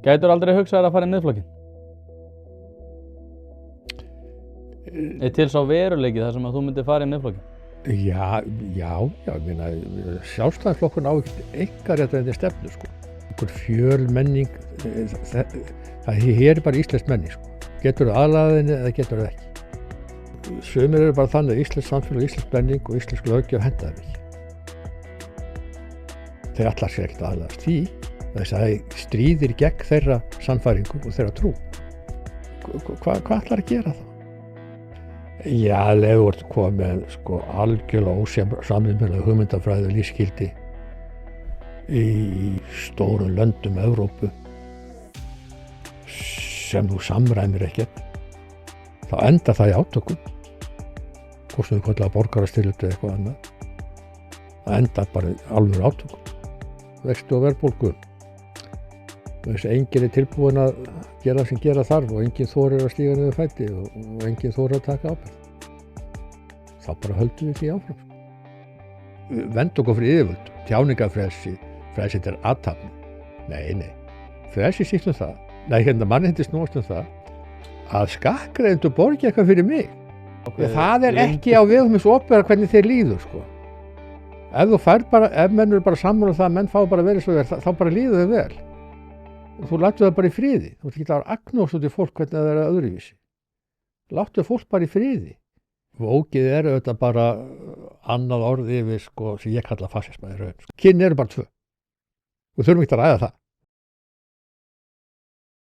Gætur aldrei hugsað að fara í Miðflokkinn? Til sá veruleiki þar sem að þú myndir fara í Miðflokkinn? Já, ég meina, Sjálfstæðisflokkurinn á ekkert einkaréttandi stefnu, sko. Einhver fjölmenning, það er bara íslensk menning, sko. Getur það aðlaðinni eða getur það ekki. Sumir eru bara þannig að íslensk samfélag, íslensk menning og íslensk löggjöf henda þeim ekki. Þeir allar sér ekkert aðlaðast því, þess að það stríðir gegn þeirra sannfæringu og þeirra trú. Hvað ætlar að gera það? Já, leður voru komið með sko algjörlega ósamrýmanlega hugmyndafræði og lífsgildi í stórum löndum Evrópu sem þú samræmir ekkert, þá enda það í átökum, hvort sem við kallar borgarastyrjöld eða eitthvað annað. Það enda bara í alvöru átökum, vexti og verðbólgu. Þess að enginn er tilbúinn að gera sem gera þarf og enginn þorir að stíga niður fæti og enginn þorir að taka ábyrgð. Þá bara höldum við því áfram. Vend okkur fyrir yfirvöld, tjáningafrelsi, frelsi til athafna. Nei. Frelsi snýst það. Mannréttindi snúast það að skattgreiðendur borgi eitthvað fyrir mig. Það er ekki á vegum hins opinbera hvernig þeir líður, sko. Ef menn eru bara sammála það að menn fá bara verið svo vel, þá bara líður þau vel. Og þú láttu það bara í friði. Þú ert ekki að agnósa út í fólk hvernig það er öðruvísi. Láttu fólk bara í friði. Vókið er auðvitað bara annað orð yfir, sko, sem ég kalla fasisma í raun. Kyn eru bara tvö. Við þurfum ekki að ræða það.